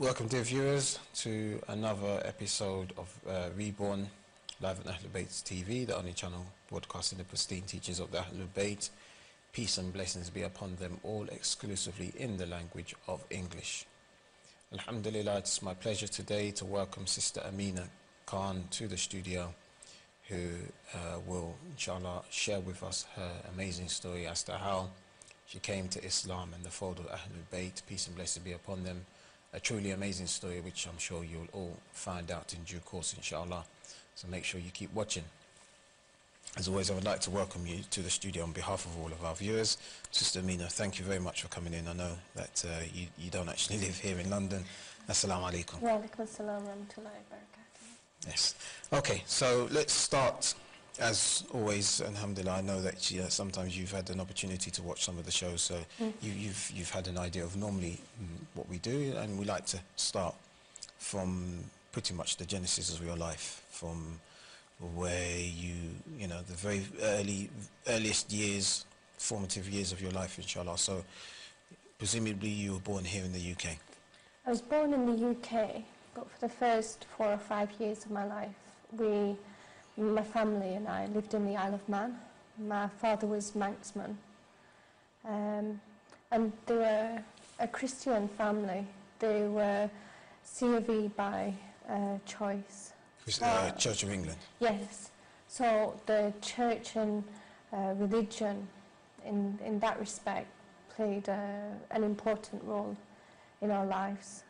Welcome, dear viewers, to another episode of Reborn, live on Ahlul Bayt TV, the only channel broadcasting the pristine teachings of the Ahlul Bayt. Peace and blessings be upon them all, exclusively in the language of English. Alhamdulillah, it's my pleasure today to welcome Sister Amina Khan to the studio, who will, inshallah, share with us her amazing story as to how she came to Islam and the fold of Ahlul Bayt. Peace and blessings be upon them. A truly amazing story, which I'm sure you'll all find out in due course, inshallah. So make sure you keep watching. As always, I would like to welcome you to the studio on behalf of all of our viewers. Sister Amina, thank you very much for coming in. I know that you don't actually live here in London. Assalamu alaikum. Wa alaikum assalam wa rahmatullahi wa barakatuh. Yes. Okay, so let's start. As always, alhamdulillah, I know that sometimes you've had an opportunity to watch some of the shows, so you've had an idea of normally what we do, and we like to start from pretty much the genesis of your life, from where you know, the very earliest years, formative years of your life, inshallah. So presumably you were born here in the UK. I was born in the UK, but for the first 4 or 5 years of my life, my family and I lived in the Isle of Man. My father was Manxman, and they were a Christian family. They were C of E by choice. Church of England? Yes. So the church and religion in that respect played an important role in our lives.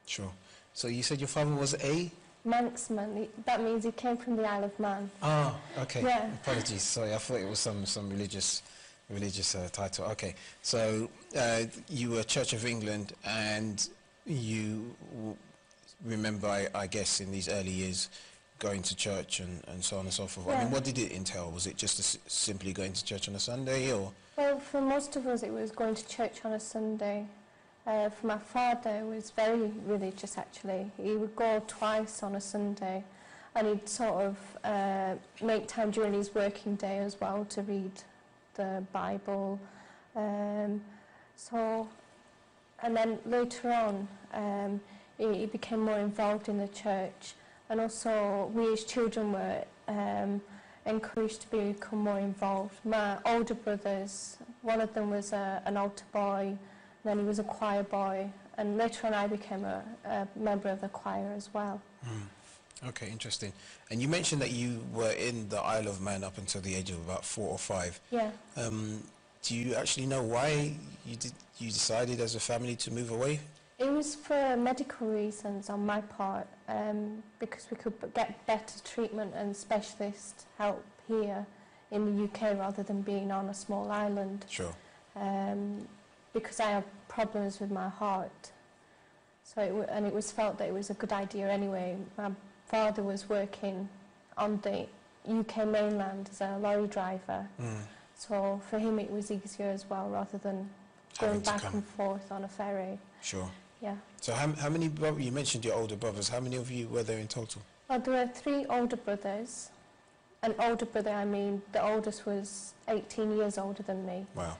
Sure. So you said your father was a? Manxman. That means he came from the Isle of Man. Ah, okay. Yeah. Apologies. Sorry, I thought it was some religious title. Okay. So you were Church of England, and you remember, I guess, in these early years, going to church and so on and so forth. Yeah. I mean, what did it entail? Was it just simply going to church on a Sunday, or? Well, for most of us, it was going to church on a Sunday. For my father, it was very religious, actually. He would go twice on a Sunday, and he'd sort of make time during his working day as well to read the Bible. And then later on, he became more involved in the church, and also we as children were encouraged to become more involved. My older brothers, one of them was an altar boy, then he was a choir boy, and later on I became a member of the choir as well. Okay, interesting. And you mentioned that you were in the Isle of Man up until the age of about 4 or 5. Yeah. Do you actually know why you decided as a family to move away? It was for medical reasons on my part, because we could get better treatment and specialist help here in the UK rather than being on a small island. Sure. Because I have problems with my heart, so it was felt that it was a good idea anyway. My father was working on the UK mainland as a lorry driver, so for him it was easier as well rather than going back and forth on a ferry. Sure. Yeah. So how many brothers? You mentioned your older brothers. How many of you were there in total? Well, there were 3 older brothers. An older brother, I mean, the oldest was 18 years older than me. Wow.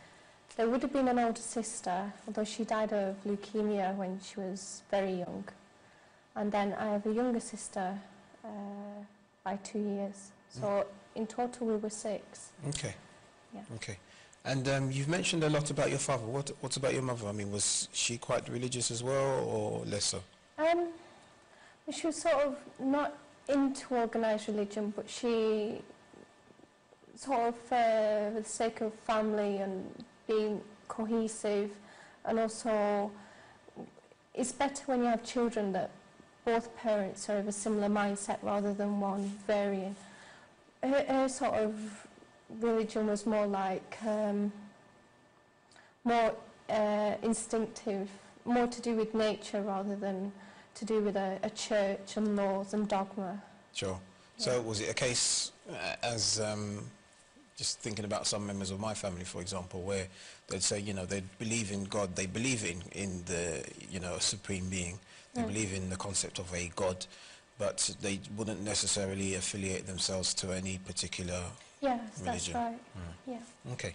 There would have been an older sister, although she died of leukemia when she was very young. And then I have a younger sister by 2 years. So in total we were 6. Okay. Yeah. Okay. And you've mentioned a lot about your father. What about your mother? I mean, was she quite religious as well, or less so? She was sort of not into organised religion, but she sort of, for the sake of family and being cohesive, and also it's better when you have children that both parents are of a similar mindset rather than one varying. Her sort of religion was more like more instinctive, more to do with nature rather than to do with a church and laws and dogma. Sure. Yeah. So was it a case as just thinking about some members of my family, for example, where they'd say, you know, they believe in God, they believe in the, you know, a supreme being, they believe in the concept of a God, but they wouldn't necessarily affiliate themselves to any particular Yes, religion. that's right. Yeah. Okay.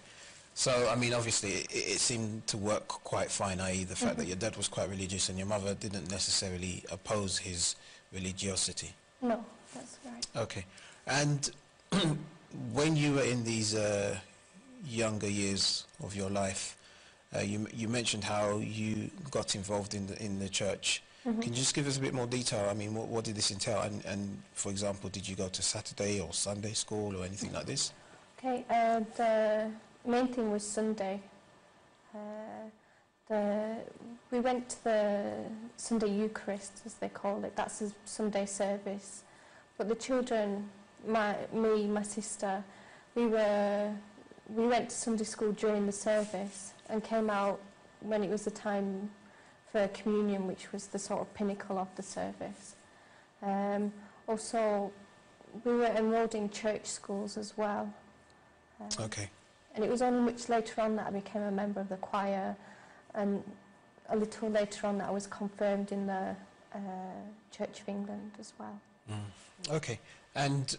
So, I mean, obviously, it seemed to work quite fine, i.e. the fact that your dad was quite religious and your mother didn't necessarily oppose his religiosity. No, that's right. Okay. And when you were in these younger years of your life, you mentioned how you got involved in the church. Can you just give us a bit more detail? I mean, what did this entail? And for example, did you go to Saturday or Sunday school or anything like this? Okay, the main thing was Sunday. We went to the Sunday Eucharist, as they call it. That's a Sunday service. But the children, me, my sister, we went to Sunday school during the service and came out when it was the time for communion, which was the sort of pinnacle of the service. Also, we were enrolled in church schools as well. Okay. And it was only much later on that I became a member of the choir, and a little later on that I was confirmed in the Church of England as well. Okay. And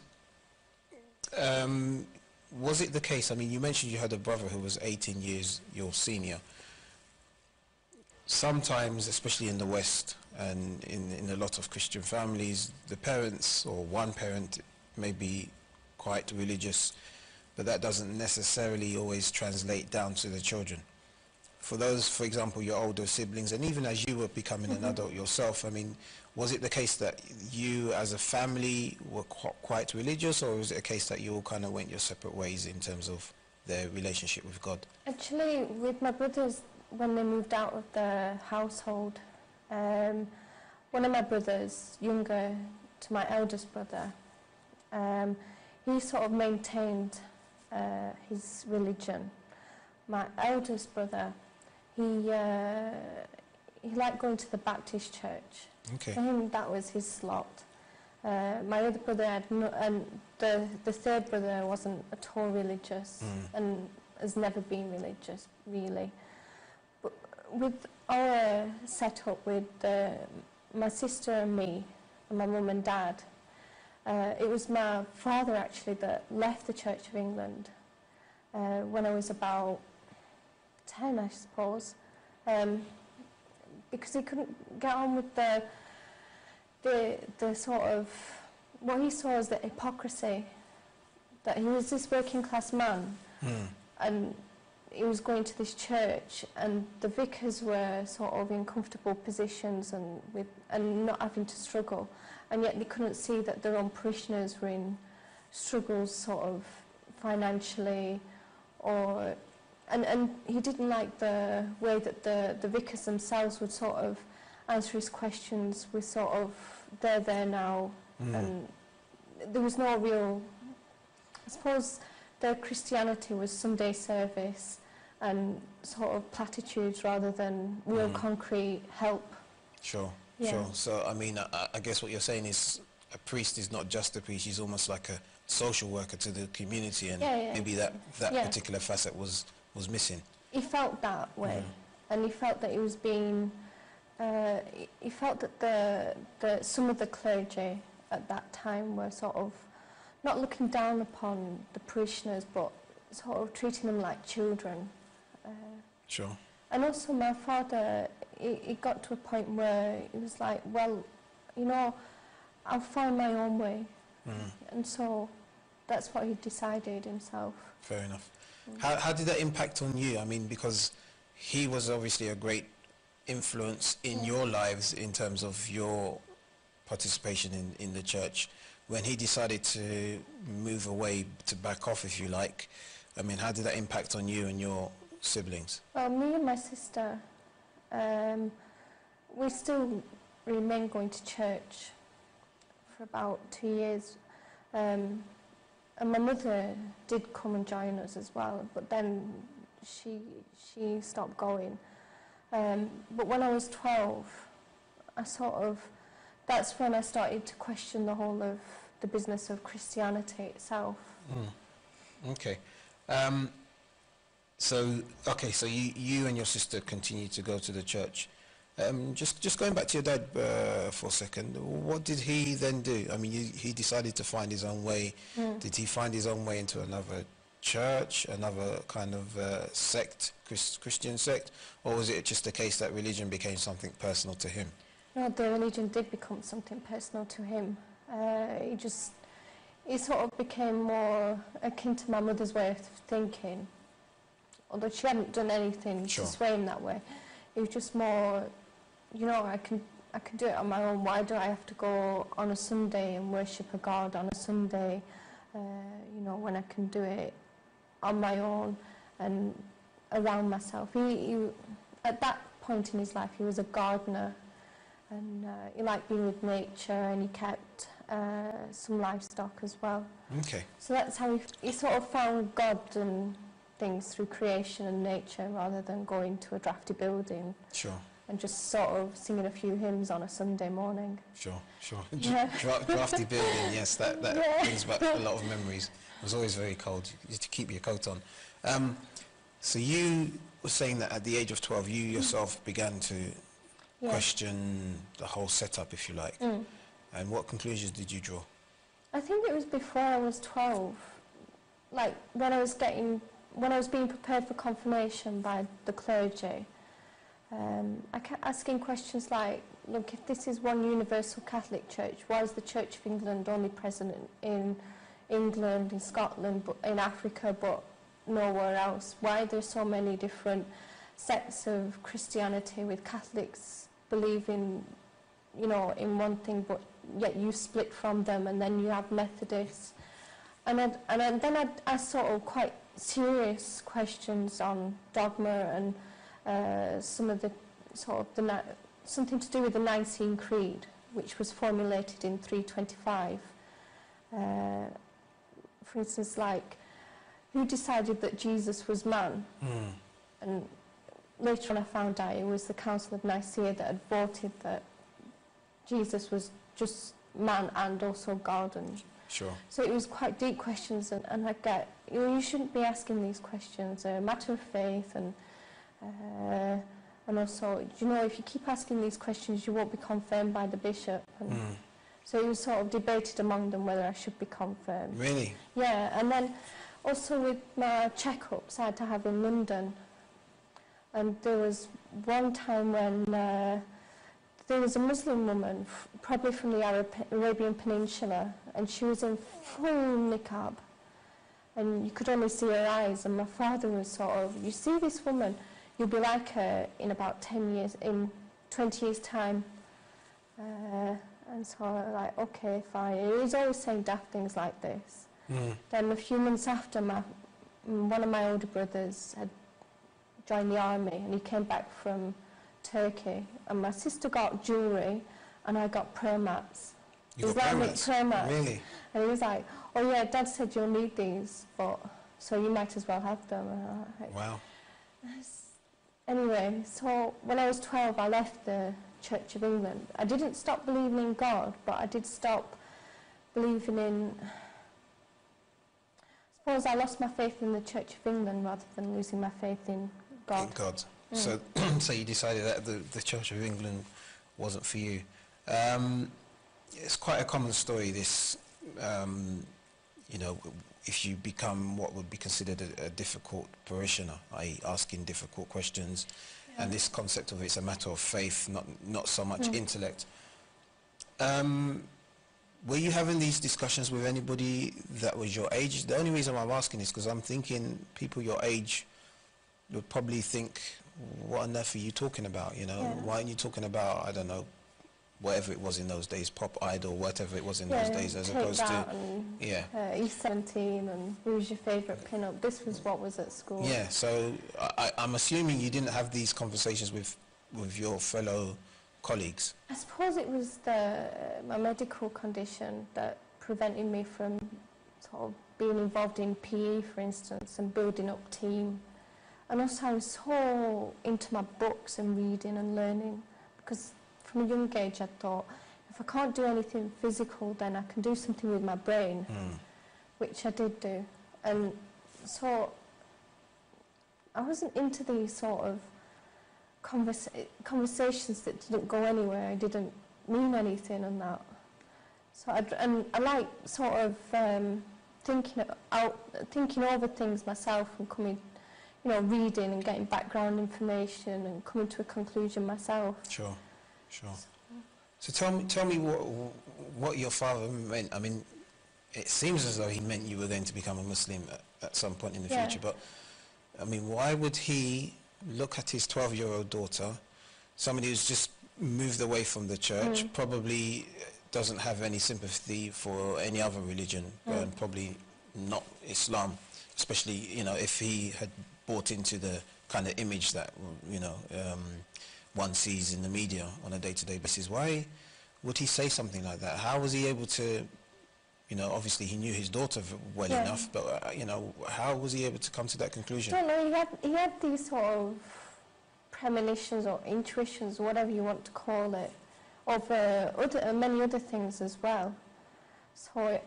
was it the case, I mean, you mentioned you had a brother who was 18 years your senior. Sometimes, especially in the West and in a lot of Christian families, the parents or one parent may be quite religious, but that doesn't necessarily always translate down to the children. For those, for example, your older siblings, and even as you were becoming an adult yourself, I mean, was it the case that you as a family were quite religious, or was it a case that you all kind of went your separate ways in terms of their relationship with God? Actually, with my brothers, when they moved out of the household, one of my brothers, younger to my eldest brother, he sort of maintained his religion. My eldest brother, he liked going to the Baptist church. Okay. For him, that was his slot. My other brother had no, and the third brother wasn't at all religious and has never been religious, really. But with our setup with my sister and me, and my mum and dad, it was my father actually that left the Church of England when I was about 10, I suppose, because he couldn't get on with the sort of, what he saw as the hypocrisy, that he was this working class man and he was going to this church and the vicars were sort of in comfortable positions and not having to struggle, and yet they couldn't see that their own parishioners were in struggles sort of financially, or and he didn't like the way that the vicars themselves would sort of answer his questions with sort of they're there now, and there was no real, I suppose their Christianity was Sunday service and sort of platitudes rather than real concrete help. Sure, Yeah. sure. So, I mean, I guess what you're saying is a priest is not just a priest, he's almost like a social worker to the community, and maybe that particular facet was missing. He felt that way, and he felt that he was being, he felt that some of the clergy at that time were sort of not looking down upon the parishioners, but sort of treating them like children. Sure. And also my father, he got to a point where he was like, well, you know, I'll find my own way. And so that's what he decided himself. Fair enough. How did that impact on you? I mean, because he was obviously a great influence in your lives in terms of your participation in the church. When he decided to move away, to back off, if you like, I mean, how did that impact on you and your siblings? Well, me and my sister, we still remain going to church for about 2 years. And my mother did come and join us as well, but then she stopped going. But when I was 12, that's when I started to question the whole of the business of Christianity itself. Okay. So you and your sister continued to go to the church. Just going back to your dad for a second, what did he then do? I mean, he decided to find his own way. Did he find his own way into another church, another kind of sect, Christian sect, or was it just a case that religion became something personal to him? No, the religion did become something personal to him. It sort of became more akin to my mother's way of thinking, although she hadn't done anything Sure. to sway him that way. It was just more, you know, I can do it on my own. Why do I have to go on a Sunday and worship a God on a Sunday, you know, when I can do it on my own and around myself. He at that point in his life, he was a gardener, and he liked being with nature, and he kept some livestock as well. Okay. So that's how he sort of found God and things through creation and nature, rather than going to a drafty building. Sure. And just sort of singing a few hymns on a Sunday morning. Sure. Yeah. Drafty building, yes, that Yeah. brings back a lot of memories. It was always very cold. You used to keep your coat on. So you were saying that at the age of 12, you yourself began to question the whole setup, if you like. And what conclusions did you draw? I think it was before I was 12. Like when I was being prepared for confirmation by the clergy. I kept asking questions like, look, if this is one universal Catholic church, why is the Church of England only present in England, in Scotland, but in Africa, but nowhere else? Why are there so many different sects of Christianity, with Catholics believing, you know, in one thing, but yet you split from them, and then you have Methodists? And then I sort of quite serious questions on dogma and some of the sort of something to do with the Nicene Creed, which was formulated in 325. For instance, like, who decided that Jesus was man? And later on I found out it was the Council of Nicaea that had voted that Jesus was just man and also God. And Sure. so it was quite deep questions, and I get, you know, you shouldn't be asking these questions. They're a matter of faith, and also, you know, if you keep asking these questions, you won't be confirmed by the bishop. And so it was sort of debated among them whether I should be confirmed. Really? Yeah, and then also with my checkups I had to have in London. And there was one time when there was a Muslim woman, probably from the Arabian Peninsula, and she was in full niqab. And you could only see her eyes, and my father was sort of, you see this woman, you'll be like her in about 10 years, in 20 years' time. And so I was like, okay, fine. He was always saying daft things like this. Then a few months after, one of my older brothers had joined the army, and he came back from Turkey, and my sister got jewellery, and I got prayer mats. You got prayer mats? Really? And he was like, oh yeah, Dad said you'll need these, but so you might as well have them. And I was like, wow. Anyway, so when I was 12, I left the Church of England. I didn't stop believing in God, but I did stop believing in... I suppose I lost my faith in the Church of England rather than losing my faith in God. In God. So you decided that the Church of England wasn't for you. It's quite a common story, this, you know, if you become what would be considered a difficult parishioner, i.e. asking difficult questions, and this concept of it's a matter of faith, not so much intellect. Were you having these discussions with anybody that was your age? The only reason why I'm asking is because I'm thinking people your age would probably think, what on earth are you talking about, you know? Why aren't you talking about, I don't know, whatever it was in those days, pop idol, whatever it was in those days, as opposed to... E17 and who's your favourite pin-up? This was what was at school. Yeah, so I'm assuming you didn't have these conversations with your fellow colleagues. I suppose it was my medical condition that prevented me from sort of being involved in PE, for instance, and building up team. And also I was so into my books and reading and learning, because from a young age I thought, if I can't do anything physical, then I can do something with my brain, which I did do. And so I wasn't into these sort of conversations that didn't go anywhere, didn't mean anything and that. So I like sort of thinking over things myself and coming, you know, reading and getting background information and coming to a conclusion myself. Sure, sure. So tell me what your father meant. I mean, it seems as though he meant you were going to become a Muslim at some point in the future, but I mean, why would he look at his 12-year-old daughter, somebody who's just moved away from the church, probably doesn't have any sympathy for any other religion, and probably not Islam, especially, you know, if he had bought into the kind of image that, you know, one sees in the media on a day-to-day basis. Why would he say something like that? How was he able to, you know, obviously he knew his daughter well enough, but, you know, how was he able to come to that conclusion? I don't know, he had these sort of premonitions or intuitions, whatever you want to call it, of many other things as well. So,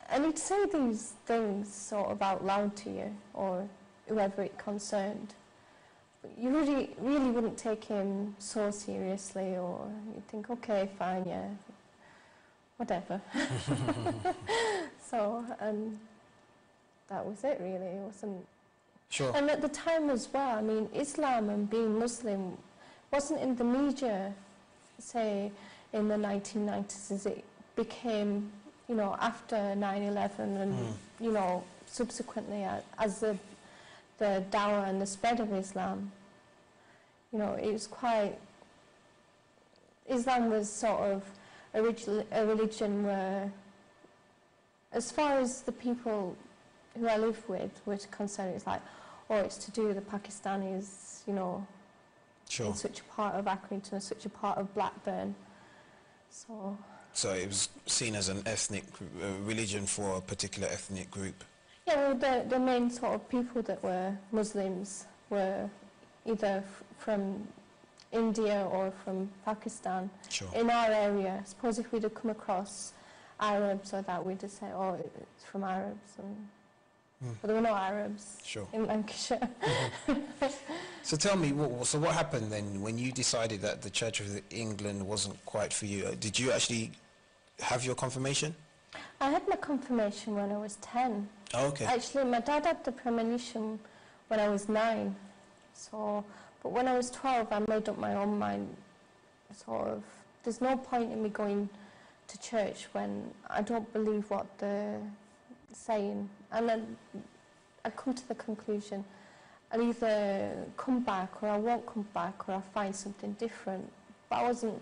and he'd say these things sort of out loud to you, or whoever it concerned. But you really wouldn't take him so seriously, or you'd think, okay, fine, yeah, whatever. So, that was it really. It wasn't. Sure. And at the time as well, I mean, Islam and being Muslim wasn't in the media, say, in the 1990s as it became, you know, after 9/11 and, you know, subsequently as the dawah and the spread of Islam. You know, it was quite... Islam was sort of a religion where, as far as the people who I live with were concerned, it's like, oh, it's to do with the Pakistanis, you know, in such a part of Accrington, and such a part of Blackburn. So it was seen as an ethnic religion for a particular ethnic group? Yeah, well, the main sort of people that were Muslims were either from India or from Pakistan. Sure. In our area, suppose if we'd have come across Arabs or that, we'd just say, oh, it's from Arabs. But there were no Arabs in Lancashire. So tell me, what happened then when you decided that the Church of England wasn't quite for you? Did you actually have your confirmation? I had my confirmation when I was 10. Oh, okay. Actually, my dad had the premonition when I was 9. So, but when I was 12, I made up my own mind. Sort of, there's no point in me going to church when I don't believe what they're saying. And then I come to the conclusion, I'll either come back or I won't come back, or I'll find something different. But I wasn't,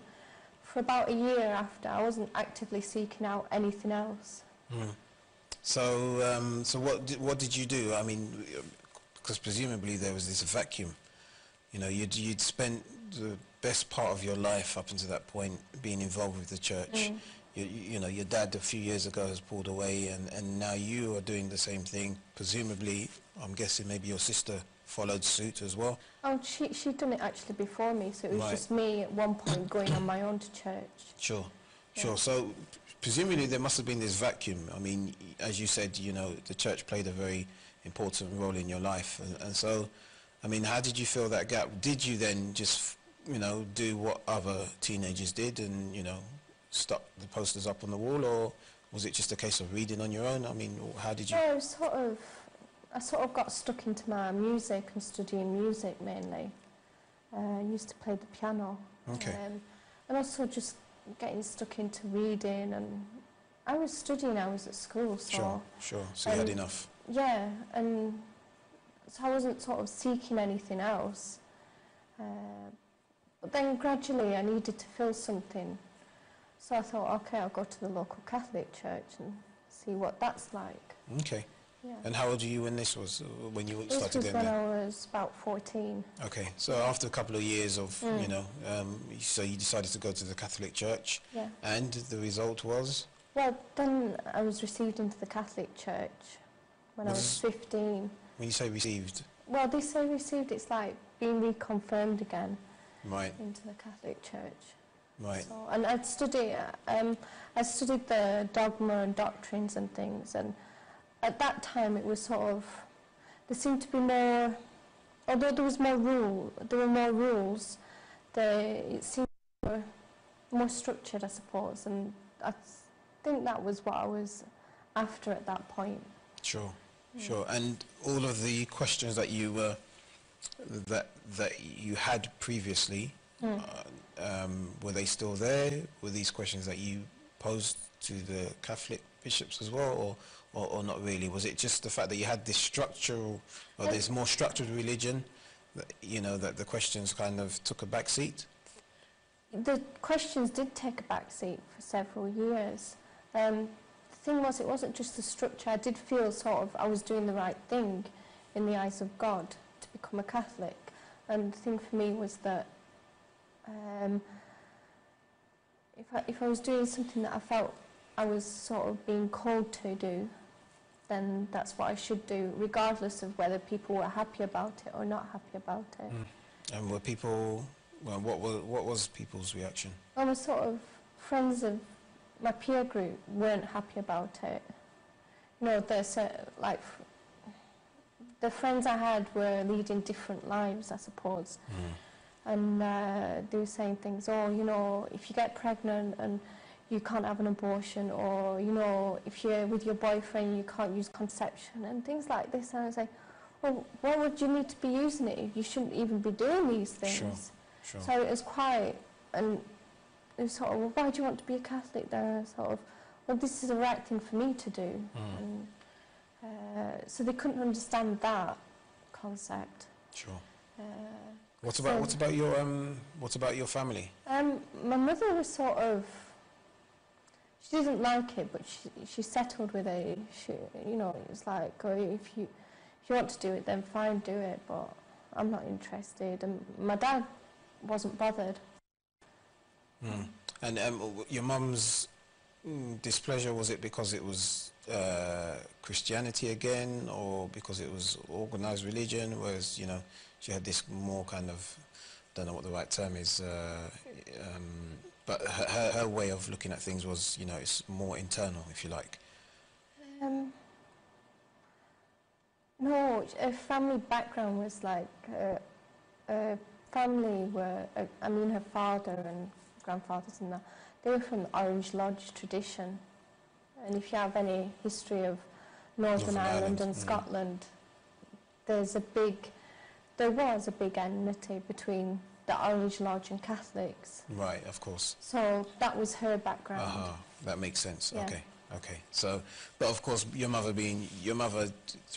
for about a year after, I wasn't actively seeking out anything else. So, so what did you do? I mean, because presumably there was this vacuum. You know, you'd spent the best part of your life up until that point being involved with the church. You know, your dad a few years ago has pulled away, and now you are doing the same thing. Presumably, I'm guessing maybe your sister followed suit as well. Oh, she'd done it actually before me, so it was just me at one point going on my own to church. Sure. So presumably there must have been this vacuum. I mean, as you said, you know, the church played a very important role in your life, and so, I mean, how did you fill that gap? Did you then just, you know, do what other teenagers did and, you know, stuck the posters up on the wall, or was it just a case of reading on your own? I mean, how did you... Yeah, I sort of got stuck into my music and studying music mainly. I used to play the piano. Okay. And also just getting stuck into reading, and I was studying hours at school, so... Sure. So you had enough. Yeah, and so I wasn't sort of seeking anything else. But then gradually I needed to fill something. So I thought, okay, I'll go to the local Catholic church and see what that's like. Okay. Yeah. And how old were you when this was, when you started going there? This was when I was about 14. Okay, so after a couple of years of, you know, so you decided to go to the Catholic church. Yeah. And the result was? Well, then I was received into the Catholic church when I was 15. When you say received? Well, they say received, it's like being reconfirmed again. Right. Into the Catholic church. Right. So, and I studied the dogma and doctrines and things, and at that time it was sort of, there seemed to be more, although there were more rules, it seemed more structured, I suppose, and I think that was what I was after at that point. Sure, sure. And all of the questions that you were that you had previously, were they still there? Were these questions that you posed to the Catholic bishops as well, or not really? Was it just the fact that you had this structural, or there's more structured religion, that, you know, that the questions kind of took a back seat? The questions did take a back seat for several years. The thing was, it wasn't just the structure. I did feel sort of I was doing the right thing in the eyes of God to become a Catholic. And the thing for me was that if I was doing something that I felt I was sort of being called to do, then that's what I should do, regardless of whether people were happy about it or not happy about it. And were people, well, what was people's reaction? I was sort of, friends of my peer group weren't happy about it. You know, like, the friends I had were leading different lives, I suppose. And they were saying things, oh, you know, if you get pregnant and you can't have an abortion, or, you know, if you're with your boyfriend you can't use contraception, and things like this. And I was like, well, why would you need to be using it? You shouldn't even be doing these things. Sure. So it was quite, and it was sort of, well, why do you want to be a Catholic then? And sort of, well, this is the right thing for me to do. And, so they couldn't understand that concept. Sure. What about your family? My mother was sort of, she didn't like it, but she settled with it. You know, it was like, oh, if you want to do it, then fine, do it. But I'm not interested. And my dad wasn't bothered. And your mum's displeasure, was it because it was Christianity again, or because it was organized religion? Whereas, you know, she had this more kind of, don't know what the right term is, but her way of looking at things was, you know, it's more internal, if you like. No, her family background was like, family were, I mean, her father and grandfathers and that, they were from the Orange Lodge tradition. And if you have any history of Northern Ireland and Scotland, there was a big enmity between the Orange Lodge and Catholics. Right, of course. So that was her background. That makes sense. Yeah. Okay. So, but of course, your mother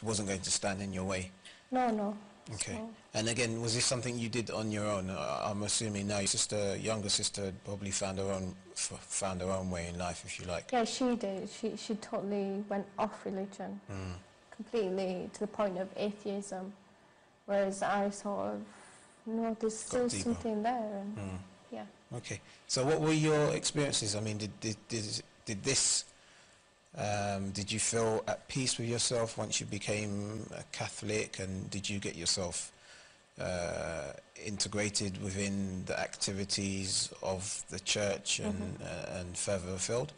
wasn't going to stand in your way. No. Okay. So. And again, was this something you did on your own? I'm assuming now your younger sister, probably found her own way in life, if you like. Yeah, she did. She totally went off religion, completely, to the point of atheism. Whereas I sort of, no, there's still something there. And yeah. Okay. So what were your experiences? I mean, did this? Did you feel at peace with yourself once you became a Catholic, and did you get yourself integrated within the activities of the church and further afield?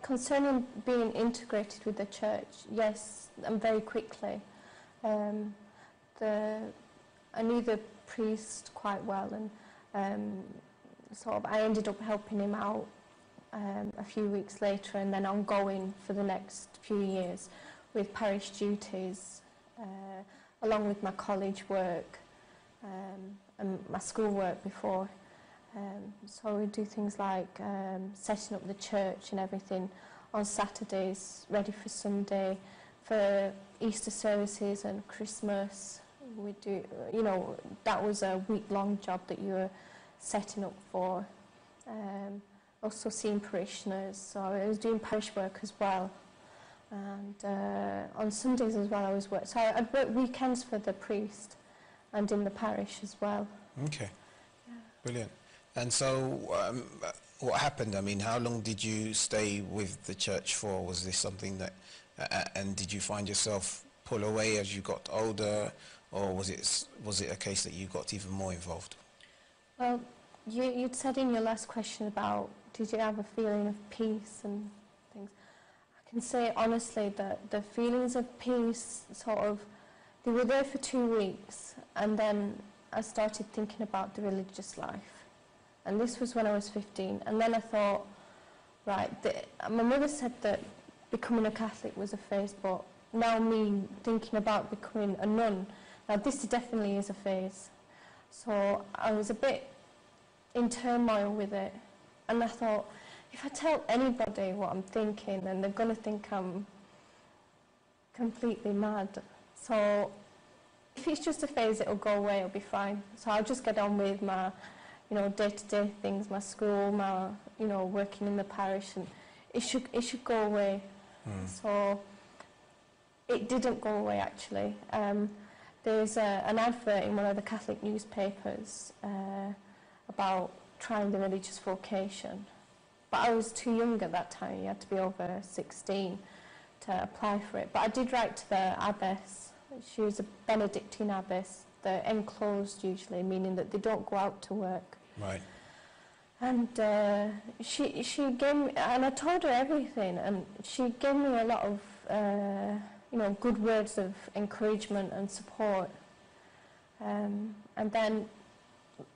Concerning being integrated with the church, yes, and very quickly. I knew the priest quite well, and sort of I ended up helping him out a few weeks later, and then ongoing for the next few years with parish duties, along with my college work and my school work before. So we do things like setting up the church and everything on Saturdays, ready for Sunday, for Easter services and Christmas. We do, you know, that was a week-long job that you were setting up for. Also seeing parishioners, so I was doing parish work as well. And on Sundays as well I was working. So I'd work weekends for the priest and in the parish as well. Okay, yeah. Brilliant. And so what happened? I mean, how long did you stay with the church for? Was this something that, and did you find yourself pull away as you got older, or was it a case that you got even more involved? Well, you'd said in your last question about did you have a feeling of peace and things. I can say honestly that the feelings of peace sort of, they were there for 2 weeks, and then I started thinking about the religious life. And this was when I was 15. And then I thought, right, my mother said that becoming a Catholic was a phase, but now me thinking about becoming a nun, now this definitely is a phase. So I was a bit in turmoil with it, and I thought, if I tell anybody what I'm thinking, then they're going to think I'm completely mad. So if it's just a phase, it'll go away, it'll be fine. So I'll just get on with my, day-to-day things, my school, my, working in the parish, and it should go away. So it didn't go away, actually. There's an advert in one of the Catholic newspapers about trying the religious vocation. But I was too young at that time. You had to be over 16 to apply for it. But I did write to the abbess. She was a Benedictine abbess. They're enclosed usually, meaning that they don't go out to work. Right. And she gave me, and I told her everything, and she gave me a lot of good words of encouragement and support. And then,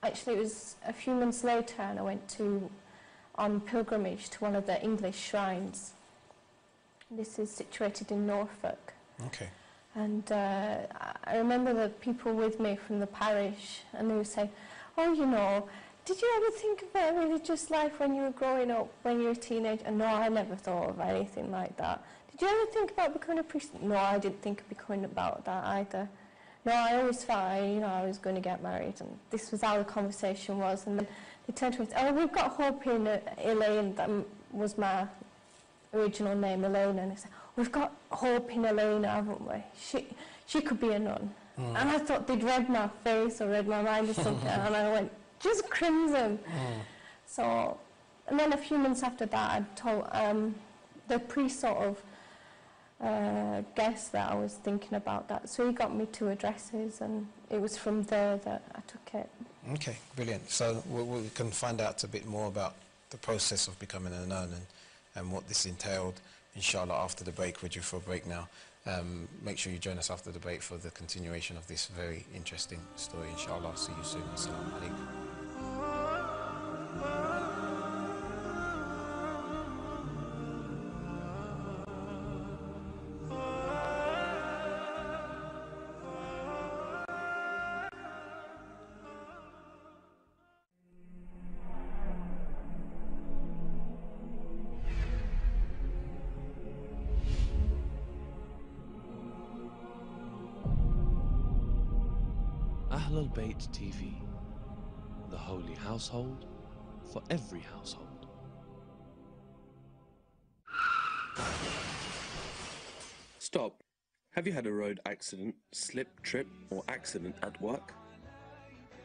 actually, it was a few months later, and I went on pilgrimage to one of the English shrines. This is situated in Norfolk. Okay. And I remember the people with me from the parish, and they would say, "Oh, did you ever think about a religious life when you were growing up, when you were a teenager?" And no, I never thought of anything like that. "Did you ever think about becoming a priest?" No, I didn't think of becoming about that either. No, I always thought I was going to get married, and this was how the conversation was. And then they turned to me and said, "Oh, we've got hope in Elaine," that was my original name, Elena, and they said, "We've got hope in Elena, haven't we? She could be a nun." And I thought they'd read my face or read my mind or something, and I went, just crimson. So, and then a few months after that, I told the priest sort of guessed that I was thinking about that. So he got me 2 addresses, and it was from there that I took it. Okay, brilliant. So we can find out a bit more about the process of becoming a nun and what this entailed, inshallah, after the break. We're due for a break now. Make sure you join us after the break for the continuation of this very interesting story, inshallah. See you soon. Assalamu alaikum. Ahlul Bayt TV, the holy household for every household. Stop. Have you had a road accident, slip, trip, or accident at work?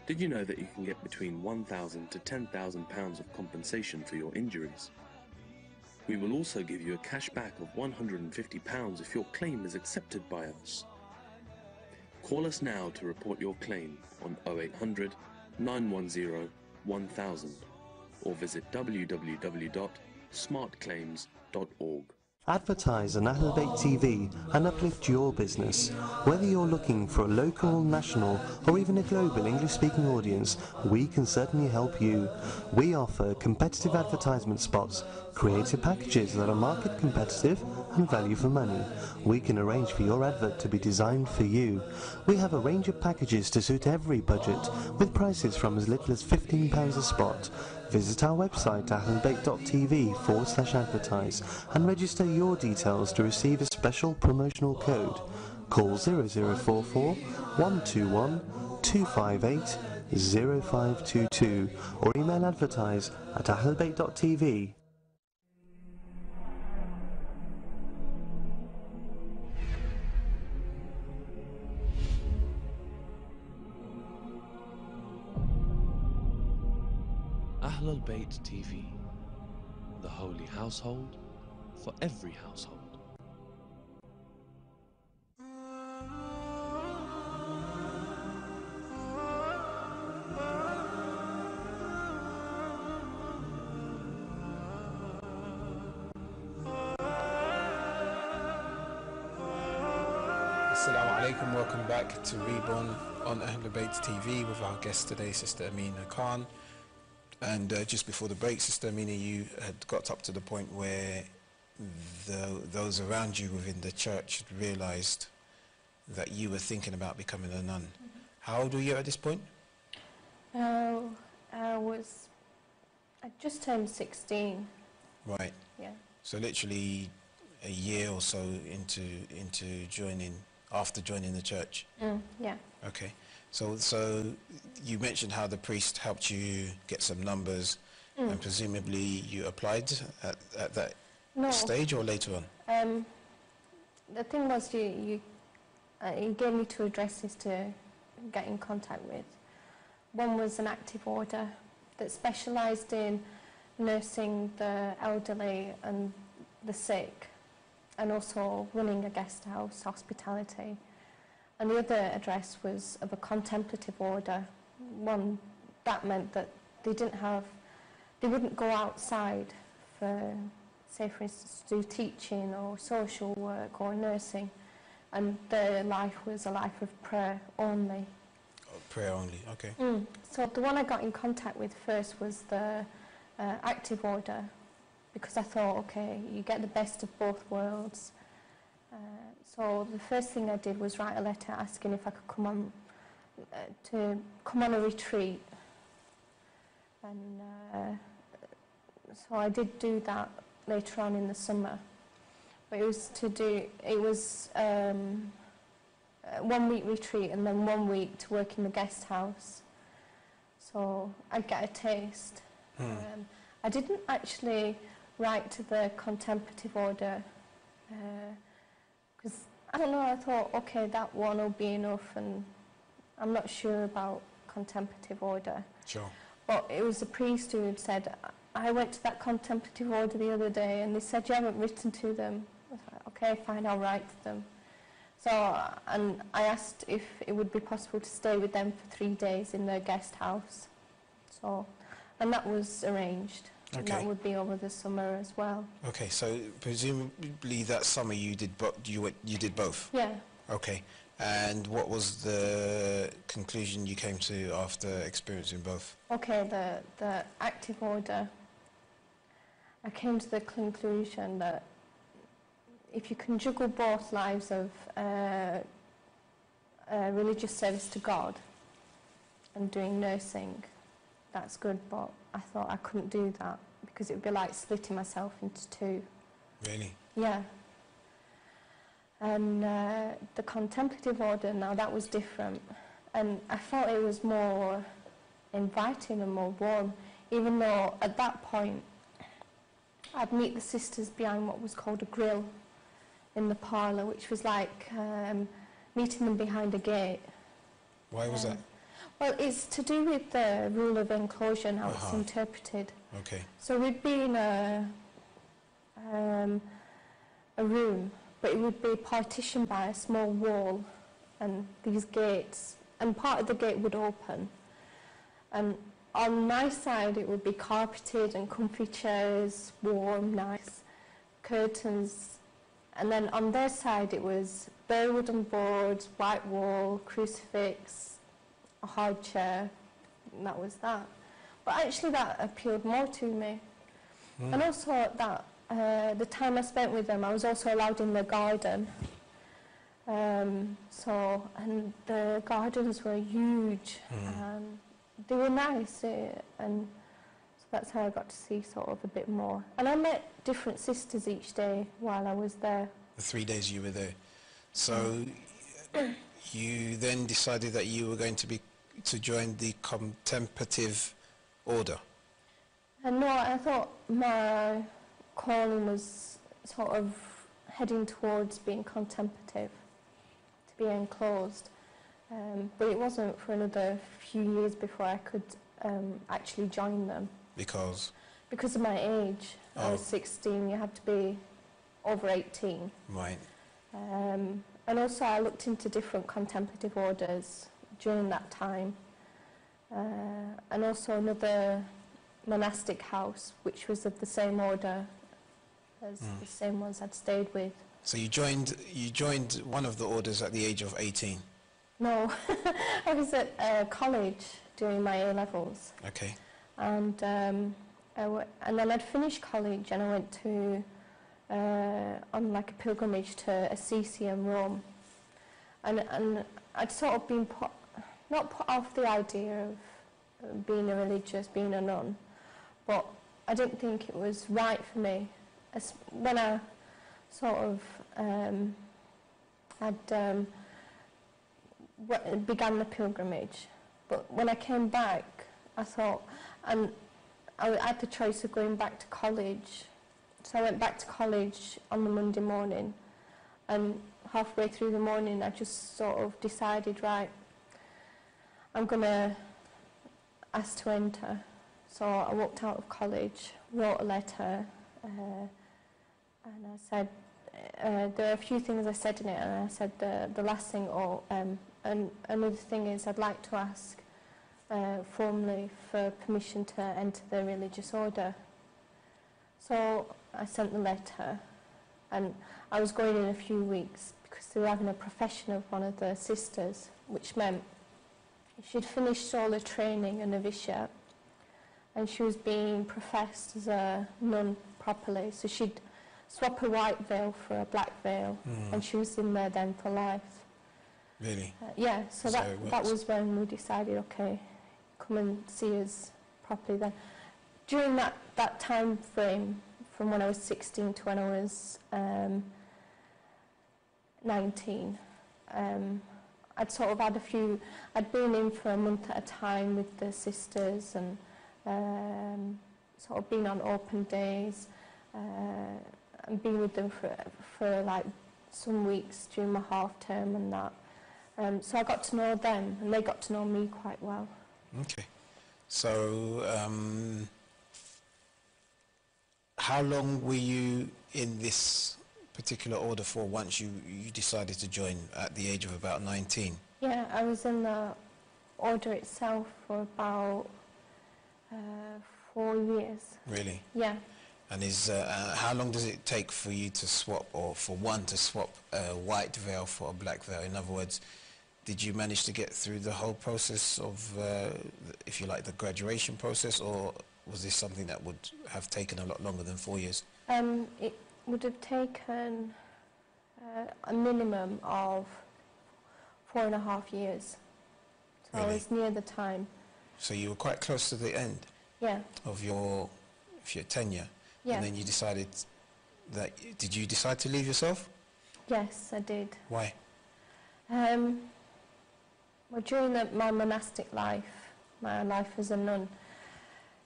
Did you know that you can get between £1,000 to £10,000 of compensation for your injuries? We will also give you a cash back of £150 if your claim is accepted by us. Call us now to report your claim on 0800 910 1000 or visit www.smartclaims.org. Advertise on Ahlul Bayt TV and uplift your business. Whether you're looking for a local, national or even a global English-speaking audience, we can certainly help you. We offer competitive advertisement spots, creative packages that are market competitive and value for money. We can arrange for your advert to be designed for you. We have a range of packages to suit every budget, with prices from as little as £15 a spot. Visit our website ahlulbayt.tv/advertise and register your details to receive a special promotional code. Call 0044 121 258 0522 or email advertise@ahlulbayt.tv. Ahlul Bayt TV, the holy household for every household. Assalamu alaikum, welcome back to Reborn on Ahlul Bayt TV with our guest today, Sister Amina Khan. And just before the break, Sister Amina, you had got up to the point where those around you within the church had realised that you were thinking about becoming a nun. Mm-hmm. How old were you at this point? I just turned 16. Right. Yeah. So literally a year or so into joining, after joining the church. Yeah. Okay. So you mentioned how the priest helped you get some numbers, and presumably you applied at that stage or later on? The thing was, you gave me 2 addresses to get in contact with. One was an active order that specialised in nursing the elderly and the sick, and also running a guest house, hospitality. And the other address was of a contemplative order. One that meant that they wouldn't go outside for, say for instance, to do teaching or social work or nursing, and their life was a life of prayer only. Oh, prayer only, okay. So the one I got in contact with first was the active order, because I thought, okay, you get the best of both worlds. So the first thing I did was write a letter asking if I could come on a retreat, and so I did do that later on in the summer. But it was 1 week retreat and then 1 week to work in the guest house. So I'd get a taste. I didn't actually write to the contemplative order because I don't know, I thought, okay, that one will be enough, and I'm not sure about contemplative order. Sure. But it was the priest who had said, I went to that contemplative order the other day and they said you haven't written to them. I was like, okay, fine, I'll write to them. So, and I asked if it would be possible to stay with them for 3 days in their guest house. So, and that was arranged. Okay. And that would be over the summer as well. Okay, so presumably that summer you did both? Yeah. Okay, and what was the conclusion you came to after experiencing both? Okay, the active order, I came to the conclusion that if you can juggle both lives of religious service to God and doing nursing, that's good, but I thought I couldn't do that because it would be like splitting myself into 2. Really? Yeah. And the contemplative order, now that was different, and I felt it was more inviting and more warm, even though at that point I'd meet the sisters behind what was called a grill in the parlour, which was like meeting them behind a gate. Why was that? Well, it's to do with the rule of enclosure and how it's interpreted. Okay. So we'd be in a room, but it would be partitioned by a small wall and these gates, and part of the gate would open. And on my side it would be carpeted and comfy chairs, warm, nice, curtains, and then on their side it was bare wooden boards, white wall, crucifix, a hard chair, and that was that. But actually that appealed more to me. And also that the time I spent with them, I was also allowed in the garden. And the gardens were huge, and they were nice, and so that's how I got to see sort of a bit more. And I met different sisters each day while I was there. The 3 days you were there. So you then decided that you were going to join the contemplative order? And no, I thought my calling was sort of heading towards being contemplative, to be enclosed. But it wasn't for another few years before I could actually join them. Because? Because of my age. I was 16, you have to be over 18. Right. And also I looked into different contemplative orders during that time. And also another monastic house, which was of the same order as the same ones I'd stayed with. So you joined one of the orders at the age of 18? No, I was at college doing my A-levels. Okay. and and then I'd finished college and I went to on like a pilgrimage to Assisi and Rome, and I'd sort of been not put off the idea of being a religious, being a nun, but I didn't think it was right for me. When I sort of began the pilgrimage, but when I came back, I thought, and I had the choice of going back to college. So I went back to college on the Monday morning, and halfway through the morning I just sort of decided, right, I'm going to ask to enter. So I walked out of college, wrote a letter, and I said, there are a few things I said in it, and I said the last thing, and another thing is I'd like to ask formally for permission to enter the religious order. So I sent the letter, and I was going in a few weeks because they were having a profession of one of the sisters, which meant she'd finished all her training and novitiate, and she was being professed as a nun properly. So she'd swap a white veil for a black veil, and she was in there then for life. Really? Yeah, so that was when we decided, okay, come and see us properly then. During that time frame, from when I was 16 to when I was 19, I'd sort of had I'd been in for a month at a time with the sisters, and sort of been on open days, and been with them for like some weeks during my half term and that. So I got to know them, and they got to know me quite well. Okay. So, how long were you in this particular order for once you decided to join at the age of about 19? Yeah, I was in the order itself for about 4 years. Really? Yeah. And how long does it take for you to swap, or for one to swap a white veil for a black veil? In other words, did you manage to get through the whole process of, if you like, the graduation process, or was this something that would have taken a lot longer than 4 years? It would have taken a minimum of 4.5 years. So Really? I was near the time. So you were quite close to the end of your tenure, and then you decided that. Did you decide to leave yourself? Yes, I did. Why? Well, during my monastic life, my life as a nun,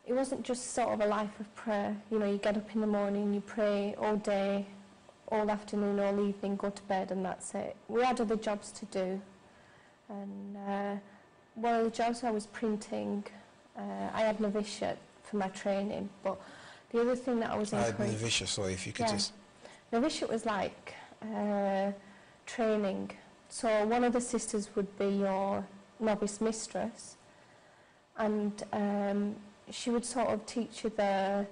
it wasn't just sort of a life of prayer. You know, you get up in the morning, you pray all day, all afternoon, all evening, go to bed, and that's it. We had other jobs to do, and one of the jobs I was printing, I had novitiate for my training, but the other thing that I was encouraged... novitiate, sorry, if you could just... Novitiate was like training. So one of the sisters would be your novice mistress, and she would sort of teach you the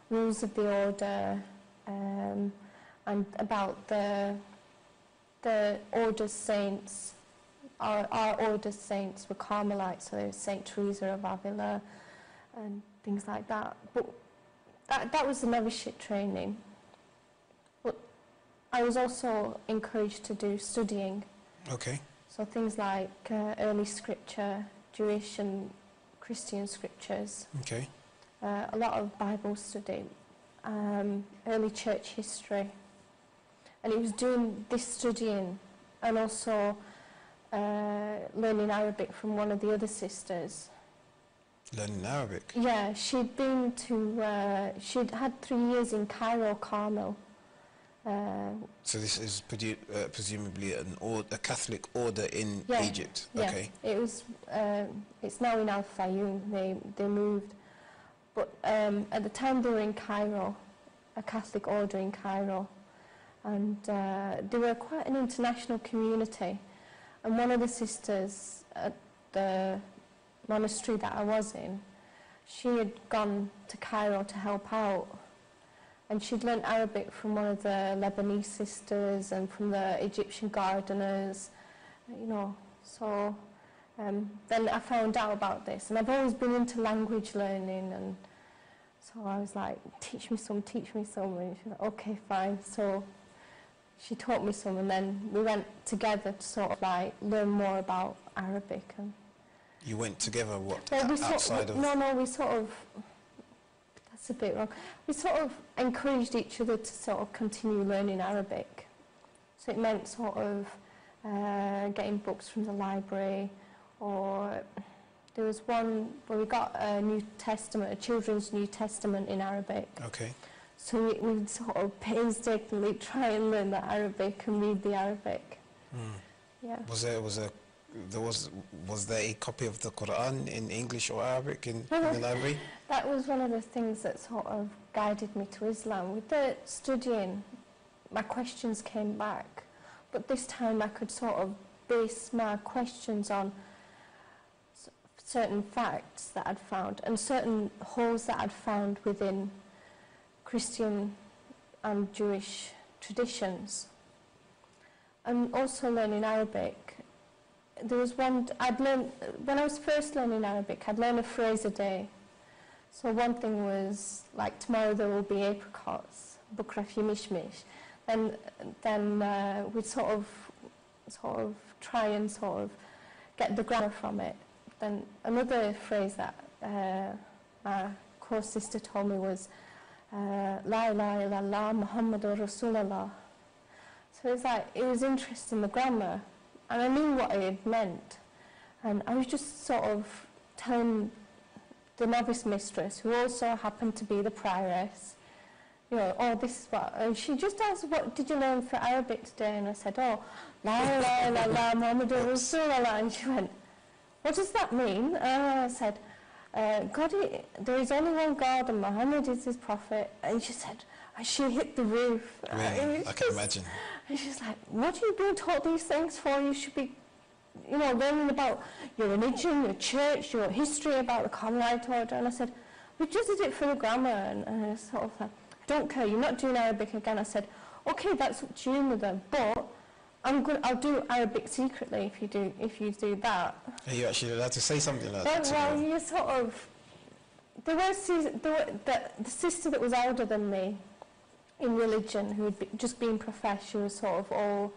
rules of the order, and about the order's saints. Our order's saints were Carmelites, so Saint Teresa of Avila and things like that. But that was the novitiate training. But I was also encouraged to do studying. Okay. So things like early scripture, Jewish and Christian scriptures. Okay. A lot of Bible study, early church history. And it was doing this studying and also learning Arabic from one of the other sisters. Learning Arabic? Yeah, she'd had 3 years in Cairo, Carmel. So this is presumably a Catholic order in Egypt. Yeah, okay. It was. It's now in Al Fayoum. They moved, but at the time they were in Cairo, a Catholic order in Cairo, and they were quite an international community. And one of the sisters at the monastery that I was in, she had gone to Cairo to help out. And she'd learnt Arabic from one of the Lebanese sisters and from the Egyptian gardeners, you know. So then I found out about this, and I've always been into language learning, and so I was like, teach me some, and she's like, okay, fine. So she taught me some, and then we went together to sort of like learn more about Arabic. And you went together, what, well, outside of... No, we sort of, that's a bit wrong. We sort of encouraged each other to sort of continue learning Arabic. So it meant sort of getting books from the library, or there was one where we got a New Testament, a children's New Testament in Arabic. Okay. So we'd sort of painstakingly try and learn the Arabic and read the Arabic. Yeah. Was there a copy of the Quran in English or Arabic in the library? That was one of the things that sort of guided me to Islam. With the studying, my questions came back, but this time I could sort of base my questions on certain facts that I'd found and certain holes that I'd found within Christian and Jewish traditions. And also learning Arabic, there was one, when I was first learning Arabic, I'd learn a phrase a day. So one thing was, like, tomorrow there will be apricots, bukra fi mishmish. Then we'd sort of try and sort of get the grammar from it. Then another phrase that my course sister told me was, La ilaha illallah Muhammadur Rasulullah. So it was interesting, the grammar, and I knew what it meant. And I was just sort of telling the novice mistress, who also happened to be the prioress, you know, oh, this is what, and she just asked, what did you learn for Arabic today? And I said, oh, La ilaha illallah Muhammadur Rasulullah. And she went, what does that mean? And I said, there is only one God, and Muhammad is his prophet. And she said, and she hit the roof. Really? I can imagine. And she's like, what are you being taught these things for? You should be, you know, learning about your religion, your church, your history, about the Carmelite order. And I said, we just did it for the grammar. And I sort of like, I don't care, you're not doing Arabic again. I said, okay, that's up to you, mother, but I'll do Arabic secretly if you do that. Are you actually allowed to say something like that? Well, you sort of, the sister that was older than me in religion, who had just been professed, she was sort of all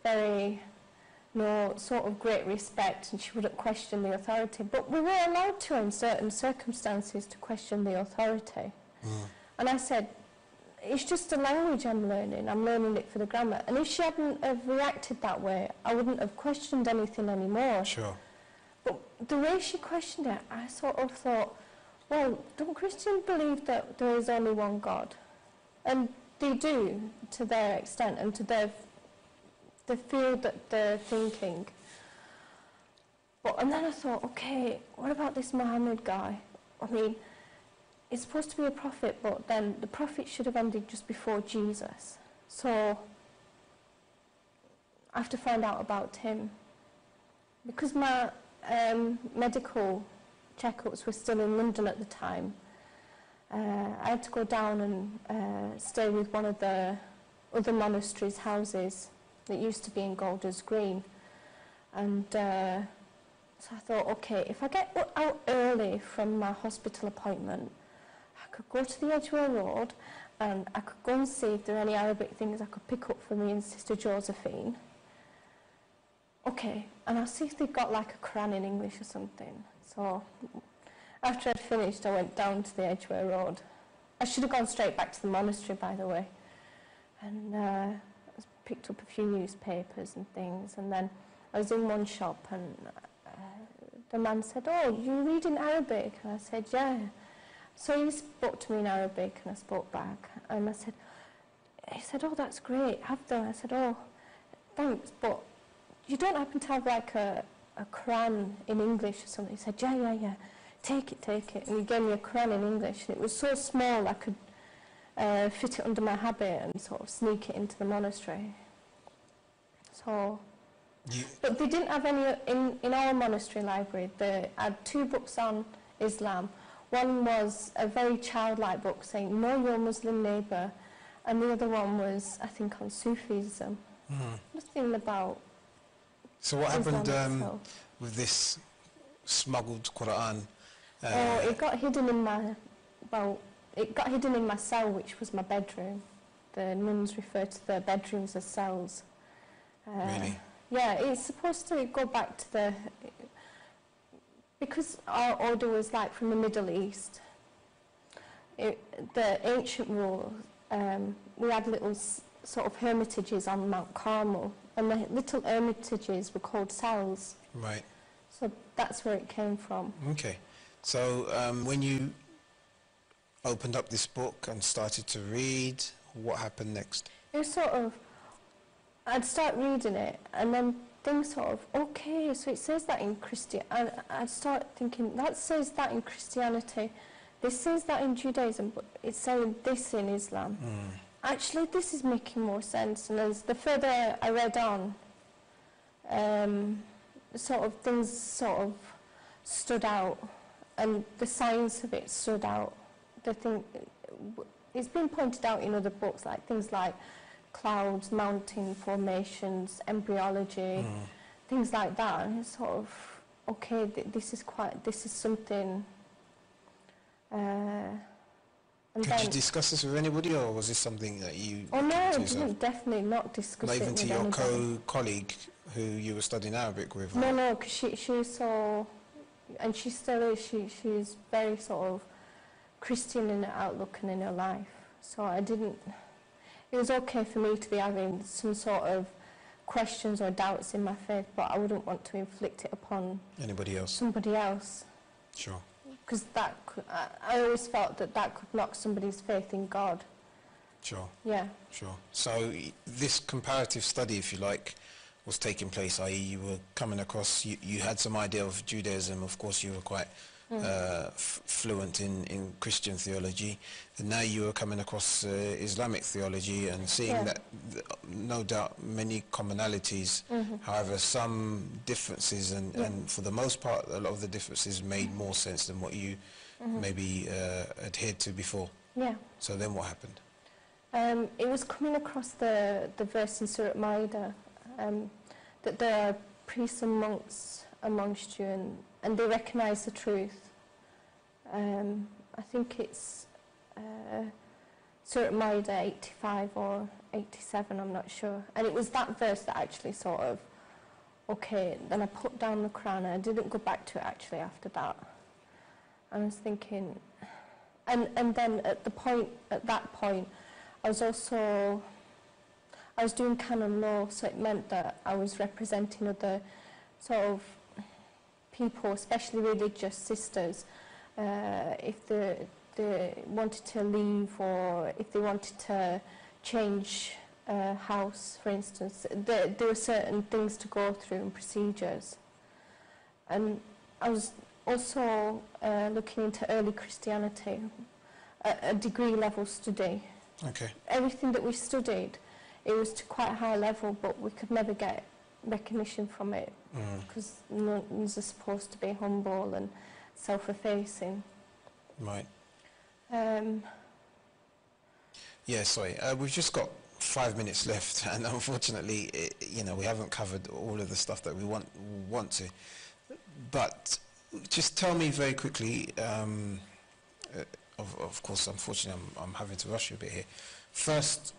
very, you know, sort of great respect, and she wouldn't question the authority. But we were allowed to, in certain circumstances, to question the authority. And I said, it's just a language I'm learning it for the grammar. And if she hadn't have reacted that way, I wouldn't have questioned anything anymore. Sure. But the way she questioned it, I sort of thought, well, don't Christians believe that there is only one God? And they do, to their extent, and to the field that they're thinking. And then I thought, okay, what about this Muhammad guy? I mean, it's supposed to be a prophet, but then the prophet should have ended just before Jesus. So I have to find out about him. Because my medical checkups were still in London at the time, I had to go down and stay with one of the other monastery's houses that used to be in Golders Green. And so I thought, okay, if I get out early from my hospital appointment, I could go to the Edgware Road and I could go and see if there are any Arabic things I could pick up for me and Sister Josephine. Okay, and I'll see if they've got like a Quran in English or something. So after I'd finished, I went down to the Edgware Road. I should have gone straight back to the monastery, by the way. And I picked up a few newspapers and things, and then I was in one shop and the man said, oh, you're reading Arabic? And I said, yeah. So he spoke to me in Arabic, and I spoke back. And he said, oh, that's great, have them. I said, oh, thanks, but you don't happen to have like a Quran in English or something? He said, yeah, take it. And he gave me a Quran in English, and it was so small I could fit it under my habit and sort of sneak it into the monastery. So, but they didn't have any in our monastery library. They had 2 books on Islam. One was a very childlike book saying, know your Muslim neighbour, and the other one was, I think, on Sufism. Nothing about So what happened itself. with this smuggled Quran? It got hidden in my, it got hidden in my cell, which was my bedroom. The nuns refer to the bedrooms as cells. Really? Yeah, it's supposed to go back to the, because our order was like from the Middle East, the ancient rule, we had little sort of hermitages on Mount Carmel, and the little hermitages were called cells. Right. So that's where it came from. Okay. So when you opened up this book and started to read, what happened next? It was sort of, I'd start reading it, and then things sort of, okay, so it says that in Christianity. I'd start thinking, that says that in Christianity, this says that in Judaism, but it's saying this in Islam. Actually, this is making more sense. And as the further I read on, sort of things sort of stood out, and the science of it stood out. The thing, it's been pointed out in other books, like things like clouds, mountain formations, embryology, things like that. And it's sort of, okay, this is something. Did you discuss this with anybody, or was this something that you... Oh no, I didn't definitely not discuss it with anybody? Not even to your colleague who you were studying Arabic with? No, because she saw, and she still is, she's very sort of Christian in her outlook and in her life. So I didn't... It was okay for me to be having some sort of questions or doubts in my faith, but I wouldn't want to inflict it upon... Anybody else? Somebody else. Sure. Because that could, I always felt that could knock somebody's faith in God. Sure. Yeah. Sure. So this comparative study, if you like, was taking place, i.e. you were coming across, you had some idea of Judaism, of course you were quite fluent in Christian theology, and now you were coming across Islamic theology and seeing that no doubt many commonalities, however some differences, and for the most part a lot of the differences made more sense than what you maybe adhered to before. Yeah. So then what happened? It was coming across the verse in Surah Ma'idah, that there are priests and monks amongst you, and they recognise the truth. I think it's Surah Ma'idah 85 or 87, I'm not sure. And it was that verse that actually sort of, okay, then I put down the Quran, and I didn't go back to it actually after that. I was thinking, and then at that point, I was doing canon law, so it meant that I was representing other sort of people, especially religious sisters, if they wanted to leave, or if they wanted to change house, for instance. There were certain things to go through and procedures. And I was also looking into early Christianity, a degree level study. Okay. Everything that we studied, it was to quite a high level, but we could never get recognition from it, because nuns are supposed to be humble and self-effacing. Right. Yeah, sorry. We've just got 5 minutes left, and unfortunately, we haven't covered all of the stuff that we want to. But just tell me very quickly. Of course, unfortunately, I'm having to rush you a bit here. First,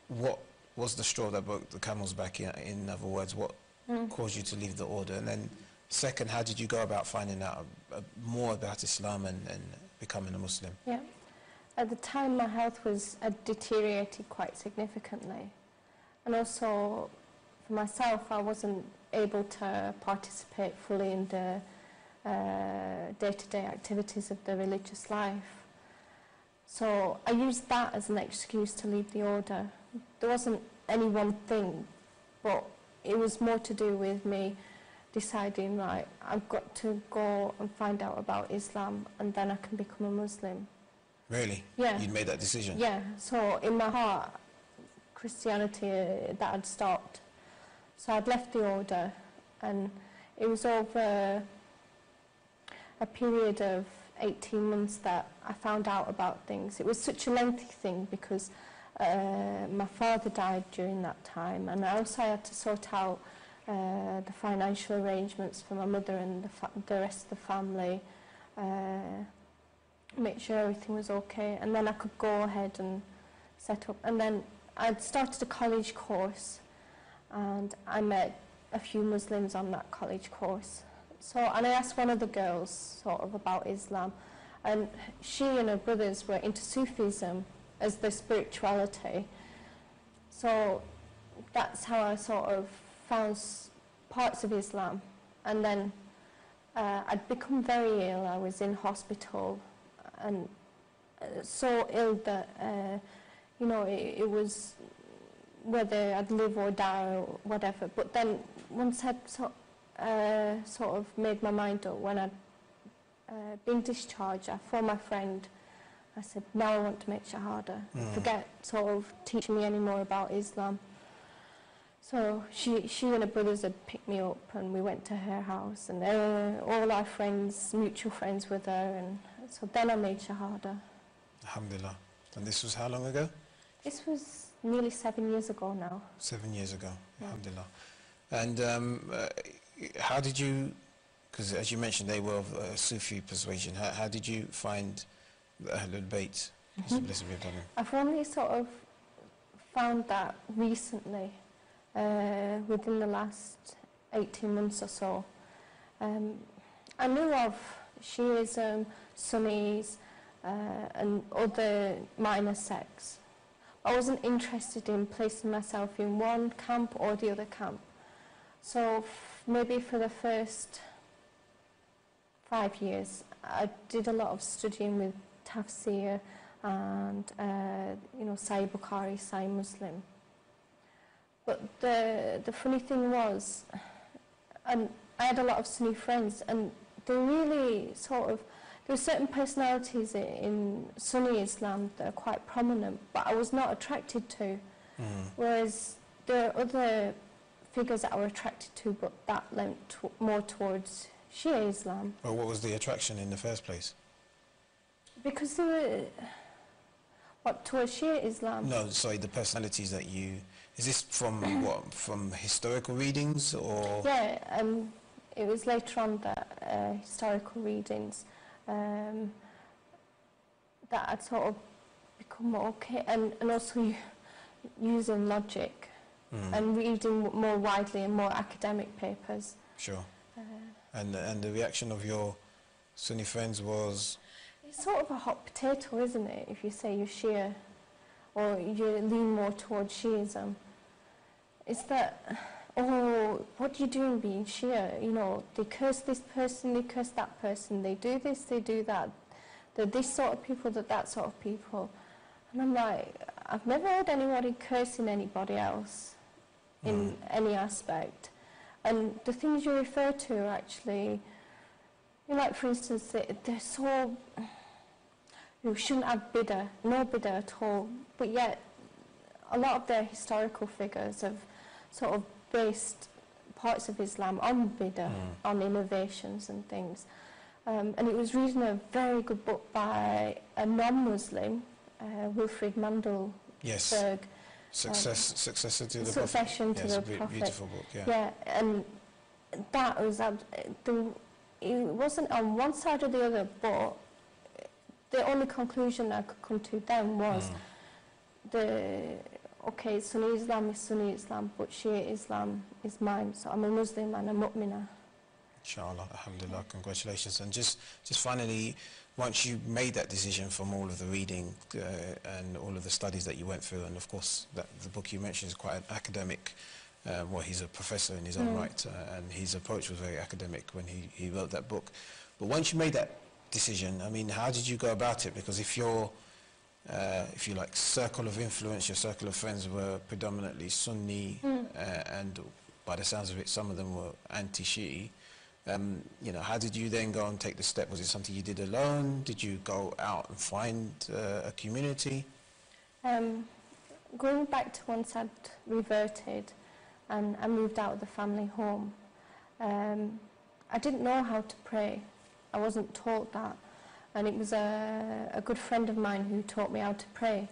what was the straw that broke the camel's back? In other words, what caused you to leave the order? And then, second, how did you go about finding out more about Islam and becoming a Muslim? Yeah. At the time, my health had deteriorated quite significantly. And also, for myself, I wasn't able to participate fully in the day-to-day activities of the religious life. So I used that as an excuse to leave the order. There wasn't any one thing, but it was more to do with me deciding, right, I've got to go and find out about Islam, and then I can become a Muslim. Really? Yeah. You'd made that decision? Yeah. So in my heart, Christianity, that had stopped. So I'd left the order, and it was over a period of 18 months that I found out about things. It was such a lengthy thing because my father died during that time, and I also had to sort out the financial arrangements for my mother and the rest of the family, make sure everything was okay, and then I could go ahead and set up. And then I'd started a college course, and I met a few Muslims on that college course. So, and I asked one of the girls sort of about Islam, and she and her brothers were into Sufism as their spirituality. So that's how I sort of found parts of Islam. And then I'd become very ill. I was in hospital, and so ill that you know, it was whether I'd live or die or whatever. But then once I'd sort of made my mind up, when I'd been discharged, I phoned my friend. I said, now I want to make Shahada. Forget sort of teaching me any more about Islam. So she and her brothers had picked me up, and we went to her house, and all our friends, mutual friends, were there, and so then I made Shahada. Alhamdulillah. And this was how long ago? This was nearly 7 years ago now. 7 years ago, Yeah. alhamdulillah. And how did you, because as you mentioned, they were of Sufi persuasion, how did you find the Ahlul Bayt? I've only sort of found that recently, within the last 18 months or so. I knew of Shiism, Sunnis, and other minor sects. I wasn't interested in placing myself in one camp or the other camp. So maybe for the first 5 years, I did a lot of studying with tafsir and you know, Sahih Bukhari, Sahih Muslim. But the funny thing was, and I had a lot of Sunni friends, and they really sort of, there were certain personalities in Sunni Islam that are quite prominent, but I was not attracted to. Whereas there are other figures that I were attracted to, but that lent more towards Shia Islam. Well, what was the attraction in the first place? Because they were, what, towards Shia Islam? No, sorry, the personalities that you, is this from what, from historical readings or? Yeah, it was later on that historical readings that I'd sort of become okay, and also using logic and reading more widely and more academic papers. Sure. And the reaction of your Sunni friends was? It's sort of a hot potato, isn't it, if you say you're Shia or you lean more towards Shiism. It's that, oh, what are you doing being Shia? You know, they curse this person, they curse that person, they do this, they do that. They're this sort of people, they're that sort of people. And I'm like, I've never heard anybody cursing anybody else in any aspect. And the things you refer to are actually, you know, like for instance, they're so, you shouldn't have bid'ah, no bid'ah at all, but yet a lot of their historical figures have sort of based parts of Islam on bid'ah, on innovations and things. And it was reading a very good book by a non-Muslim, Wilfrid Mandelberg. Yes. Successor to the Succession Prophet. to Yes, the Prophet. Beautiful book, yeah. Yeah, and that was, it wasn't on one side or the other, but the only conclusion I could come to then was okay, Sunni Islam is Sunni Islam, but Shia Islam is mine, so I'm a Muslim and a mu'minah. Inshallah, alhamdulillah, congratulations. And just finally, once you made that decision from all of the reading and all of the studies that you went through, and of course the book you mentioned is quite an academic, well, he's a professor in his own right, and his approach was very academic when he wrote that book. But once you made that decision, I mean, how did you go about it? Because if you like, circle of influence, your circle of friends were predominantly Sunni, and by the sounds of it, some of them were anti-Shi'i. You know, how did you then go and take the step? Was it something you did alone? Did you go out and find a community? Going back to once I'd reverted and I moved out of the family home, I didn't know how to pray. I wasn't taught that. And it was a good friend of mine who taught me how to pray.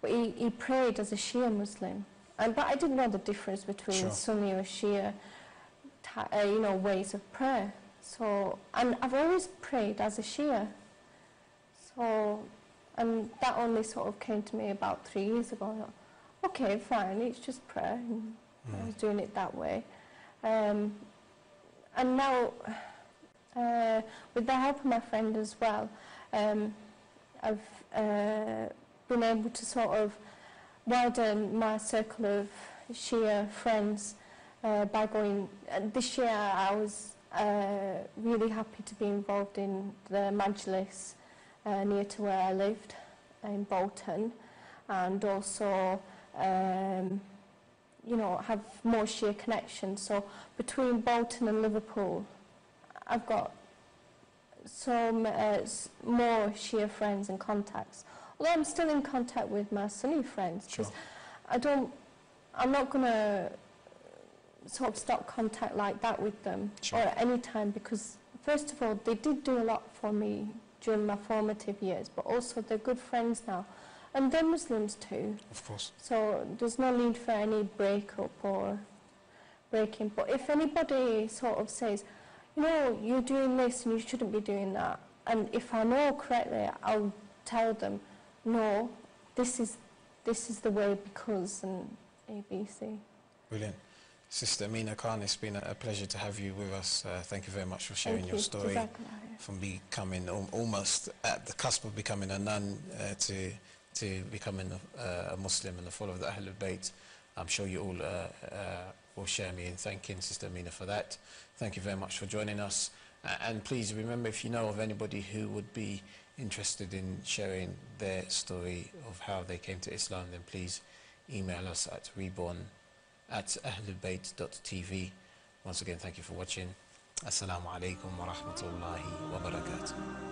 But he prayed as a Shia Muslim. but I didn't know the difference between Sunni or Shia, you know, ways of prayer. So, and I've always prayed as a Shia. So, and that only sort of came to me about 3 years ago. Okay, fine, it's just prayer. And I was doing it that way. And now, with the help of my friend as well, I've been able to sort of widen my circle of Shia friends by going. This year I was really happy to be involved in the Majlis near to where I lived in Bolton, and also you know, have more Shia connections. So between Bolton and Liverpool, I've got more Shia friends and contacts. Although I'm still in contact with my Sunni friends, because I'm not going to sort of stop contact like that with them or at any time, because first of all, they did do a lot for me during my formative years, but also they're good friends now. And they're Muslims too. Of course. So there's no need for any breakup or breaking. But if anybody sort of says, you know, you're doing this and you shouldn't be doing that, and if I know correctly, I'll tell them, no, this is the way because, and ABC. Brilliant. Sister Amina Khan, it's been a pleasure to have you with us. Thank you very much for sharing your story, from becoming almost at the cusp of becoming a nun to becoming a Muslim and a follower of the Ahlul Bayt. I'm sure you all will share me in thanking Sister Amina for that. Thank you very much for joining us. And please remember, if you know of anybody who would be interested in sharing their story of how they came to Islam, then please email us at reborn@ahlulbayt.tv. Once again, thank you for watching. Assalamu alaikum wa rahmatullahi wa barakatuh.